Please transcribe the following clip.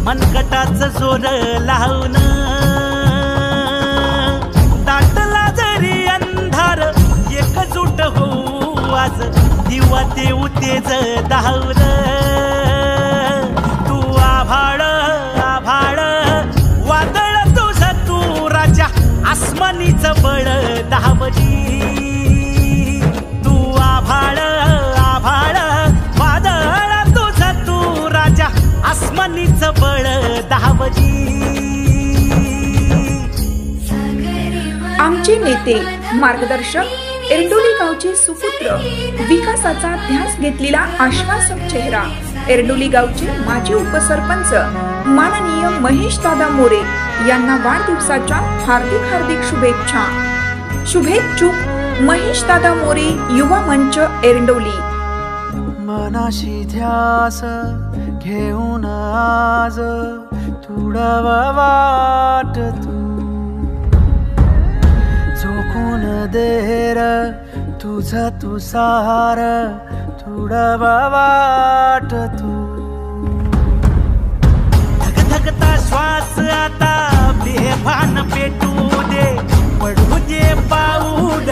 मनगटाचं जोर लावून दाटला जरी अंधार एकजूट होऊ आज दिवा देऊ तेज दावर तू आभाळ आभाळ वादळ तुझं तू राजा आसमानीचं बळ दावली तू आभाळ आभाळ वादळ तुझं तू राजा आसमानीचं बळ दावली आमचे नेते मार्गदर्शक एरडोली गावचे सुपुत्र विकासाचा ध्यास घेतलेला आश्वासक चेहरा एरडोली गावचे माजी उपसरपंच माननीय महेश दादा मोरे यांना वाढदिवसाच्या हार्दिक हार्दिक शुभेच्छा। शुभेच्छुक महेश दादा मोरे युवा मंच एरडोली। मनाशी ध्यास घेऊन आज तुडवा वाट तू झोकून देर तुझा तू सार तुडवा वाट तू धगधगता श्वास आता बेभान पेटू दे पडू दे पाऊल